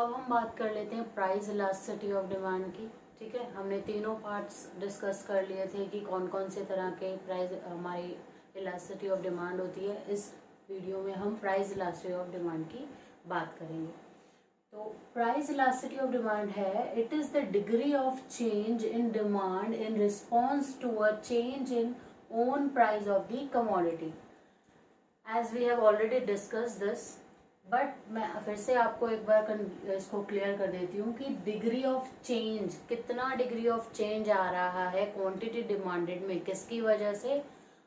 अब हम बात कर लेते हैं प्राइस इलास्टिसिटी ऑफ डिमांड की। ठीक है, हमने तीनों पार्ट्स डिस्कस कर लिए थे कि कौन कौन से तरह के प्राइस हमारी इलास्टिसिटी ऑफ डिमांड होती है। इस वीडियो में हम प्राइस इलास्टिसिटी ऑफ डिमांड की बात करेंगे। तो प्राइस इलास्टिसिटी ऑफ डिमांड है, it is the degree of change in demand in response to a change in own price of the commodity. As we have already discuss this, but मैं फिर से आपको एक बार इसको क्लियर कर देती हूँ कि डिग्री ऑफ चेंज, कितना डिग्री ऑफ चेंज आ रहा है क्वांटिटी डिमांडेड में, किसकी वजह से,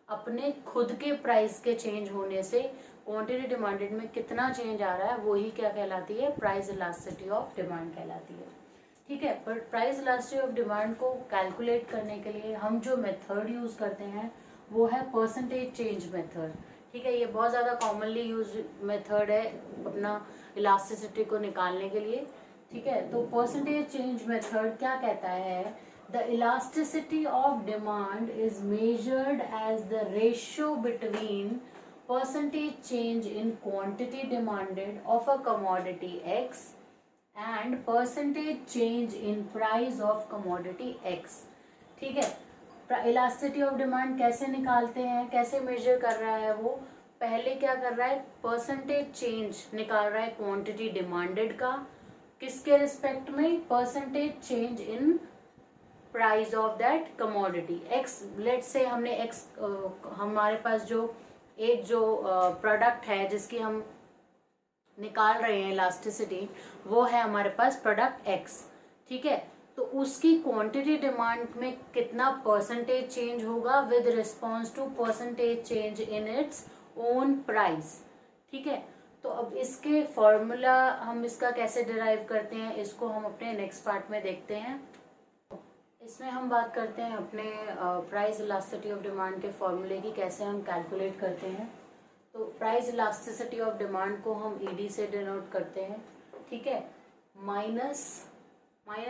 अपने खुद के प्राइस के चेंज होने से क्वांटिटी डिमांडेड में कितना चेंज आ रहा है, वही क्या कहलाती है, प्राइस इलास्टिसिटी ऑफ डिमांड कहलाती है। ठीक है, पर प्राइस इलास्टिसिटी ऑफ डिमांड को कैलकुलेट करने के लिए हम जो मेथड यूज करते हैं वो है परसेंटेज चेंज मेथड। ठीक है, ये बहुत ज़्यादा कॉमनली यूज मेथड है अपना इलास्टिसिटी को निकालने के लिए। ठीक है, तो परसेंटेज चेंज मेथड क्या कहता है, the elasticity of demand is measured as the ratio between percentage change in quantity demanded of a commodity X and percentage change in price of commodity X. ठीक है, इलास्टिसिटी ऑफ डिमांड कैसे निकालते हैं, कैसे major कर रहा है वो, पहले क्या कर रहा है, परसेंटेज चेंज निकाल रहा है क्वांटिटी डिमांडेड का, किसके रिस्पेक्ट में, percentage change in price of that commodity x. Let's say हमने एक्स, हमारे पास जो प्रोडक्ट है जिसकी हम निकाल रहे हैं इलास्टिसिटी, वो है हमारे पास प्रोडक्ट एक्स। ठीक है, तो उसकी क्वांटिटी डिमांड में कितना परसेंटेज चेंज होगा with response to percentage change in its own price. ठीक है, तो अब इसके फॉर्मूला हम इसका कैसे डिराइव करते हैं, इसको हम अपने नेक्स्ट पार्ट में देखते हैं। इसमें हम बात करते हैं अपने प्राइस इलास्टिसिटी ऑफ डिमांड के फॉर्मूले की, कैसे हम कैलकुलेट करते हैं। तो प्राइस इलास्टिसिटी ऑफ डिमांड को हम ईडी से डिनोट करते हैं। ठीक है, माइनस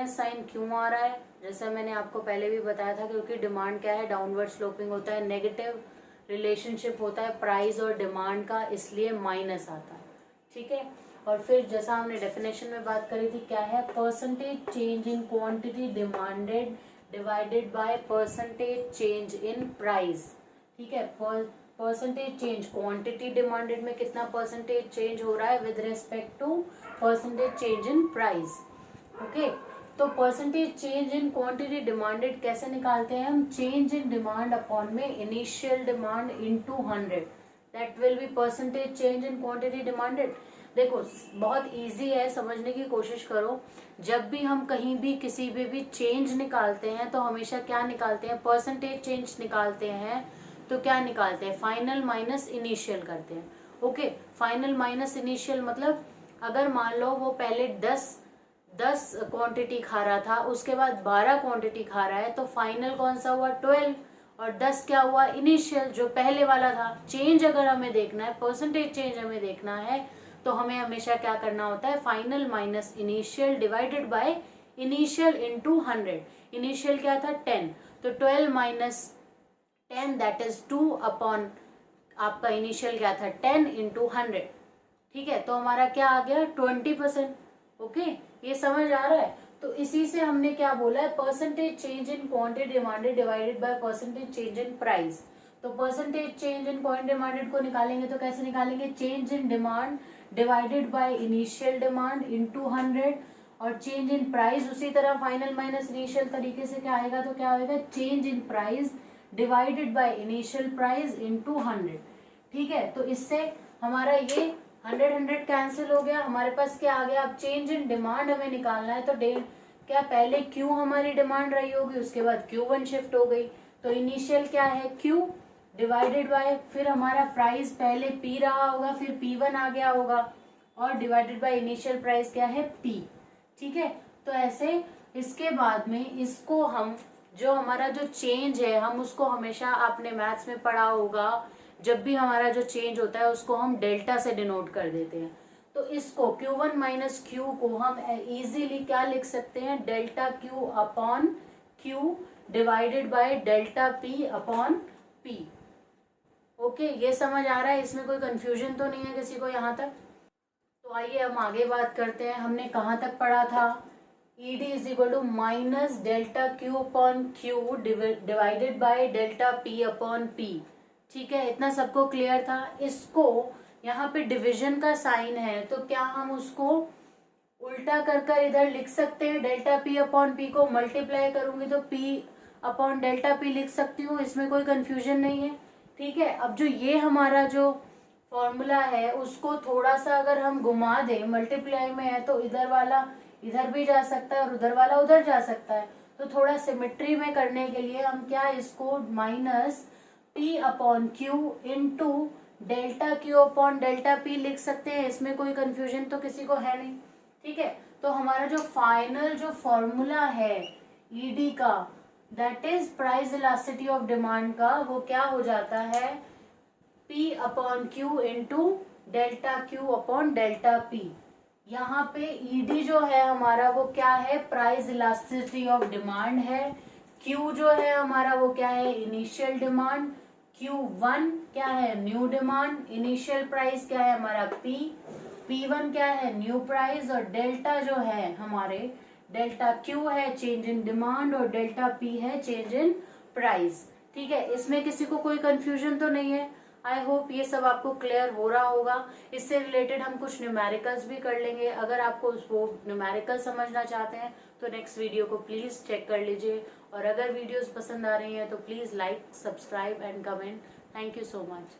साइन क्यों आ रहा है, जैसा मैंने आपको पहले भी बताया था, क्योंकि डिमांड क्या है, डाउनवर्ड स्लोपिंग होता है, नेगेटिव रिलेशनशिप होता है प्राइस और डिमांड का, इसलिए माइनस आता है। ठीक है, और फिर जैसा हमने डेफिनेशन में बात करी थी, क्या है, percentage change in quantity demanded divided by percentage change in price. ठीक है, परसेंटेज चेंज, क्वांटिटी डिमांडेड में कितना परसेंटेज चेंज हो रहा है with respect to percentage change in price. Okay, तो percentage change in quantity demanded कैसे निकालते हैं हम, चेंज इन डिमांड अपॉन में initial demand into 100, that will be percentage change in quantity demanded. देखो बहुत इजी है, समझने की कोशिश करो। जब भी हम कहीं भी किसी भी चेंज निकालते हैं तो हमेशा क्या निकालते हैं, परसेंटेज चेंज निकालते हैं। तो क्या निकालते हैं, फाइनल माइनस इनिशियल करते हैं। ओके, फाइनल माइनस इनिशियल मतलब अगर मान लो वो पहले 10 क्वांटिटी खा रहा था, उसके बाद 12 क्वांटिटी खा रहा है, तो फाइनल कौन सा हुआ, 12, और 10 क्या हुआ, इनिशियल जो पहले वाला था। चेंज अगर हमें देखना है, परसेंटेज चेंज हमें देखना है, तो हमें हमेशा क्या करना होता है, final minus initial divided by initial into 100। Initial क्या था, 10, तो 12 माइनस 10 दैट इज 2 अपॉन आपका इनिशियल क्या था, 10 इंटू 100। ठीक है, तो हमारा क्या आ गया, 20%। ओके, ये समझ आ रहा है। तो इसी से हमने क्या बोला है, percentage change in quantity demanded divided by percentage change in price. तो percentage change in quantity demanded को निकालेंगे तो कैसे निकालेंगे, change in demand divided by initial demand into 100, और चेंज इन प्राइस उसी तरह फाइनल माइनस इनिशियल तरीके से क्या आएगा, तो क्या आएगा, change in price divided by initial price into 100। ठीक है, तो इससे हमारा ये 100 कैंसिल हो गया, हमारे पास क्या आ गया, अब चेंज इन डिमांड हमें निकालना है। तो क्या पहले क्यू हमारी डिमांड रही होगी, उसके बाद Q1 शिफ्ट हो गई, तो इनिशियल क्या है, Q डिवाइडेड बाय, फिर हमारा प्राइस पहले P रहा होगा, फिर P1 आ गया होगा, और डिवाइडेड बाय इनिशियल प्राइस क्या है, P। ठीक है, तो ऐसे इसके बाद में इसको हम, जो हमारा जो चेंज है, हम उसको हमेशा आपने मैथ्स में पढ़ा होगा, जब भी हमारा जो चेंज होता है उसको हम डेल्टा से डिनोट कर देते हैं। तो इसको Q1 माइनस Q को हम इजीली क्या लिख सकते हैं, delta Q upon Q divided by delta P upon P। Okay, ये समझ आ रहा है, इसमें कोई कंफ्यूजन तो नहीं है किसी को यहाँ तक। तो तो आइए हम आगे बात करते हैं। हमने कहाँ तक पढ़ा था? ED is equal to minus delta Q upon Q divided by delta P upon P। ठीक है, इतना सबको क्लियर था। इसको यहाँ पे डिवीजन का साइन है, तो क्या हम उसको उल्टा कर कर इधर लिख सकते हैं? डेल्टा P अपॉन P को मल्टीप्लाई करूंगी तो P अपॉन डेल्टा P लिख सकती हूँ, इसमें कोई कंफ्यूजन नहीं है। ठीक है, अब जो ये हमारा जो फॉर्मूला है उसको थोड़ा सा अगर हम घुमा दें, मल्टीप्लाई में है तो इधर वाला इधर भी जा सकता है और उधर वाला उधर जा सकता है, तो थोड़ा सिमेट्री में करने के लिए हम क्या इसको minus P upon Q into delta Q upon delta P लिख सकते हैं। इसमें कोई कंफ्यूजन तो किसी को है नहीं। ठीक है, तो हमारा जो फाइनल जो फॉर्मूला है ED का, that is price elasticity of demand का, वो क्या हो जाता है? P upon Q into delta Q upon delta P। यहाँ पे ED जो है हमारा वो क्या है? प्राइस इलास्टिसिटी ऑफ डिमांड है। Q जो है हमारा वो क्या है? Initial demand. Q1 क्या है? New demand. इनिशियल प्राइस क्या है हमारा? P1 क्या है? New price. और डेल्टा जो है हमारे डेल्टा Q है चेंज इन डिमांड और डेल्टा P है चेंज इन प्राइस। ठीक है, इसमें किसी को कोई कंफ्यूजन तो नहीं है? आई होप ये सब आपको क्लियर हो रहा होगा। इससे रिलेटेड हम कुछ न्यूमेरिकल्स भी कर लेंगे। अगर आपको वो न्यूमेरिकल समझना चाहते हैं तो नेक्स्ट वीडियो को प्लीज चेक कर लीजिए। और अगर वीडियोस पसंद आ रही हैं तो please like, subscribe and comment. Thank you so much.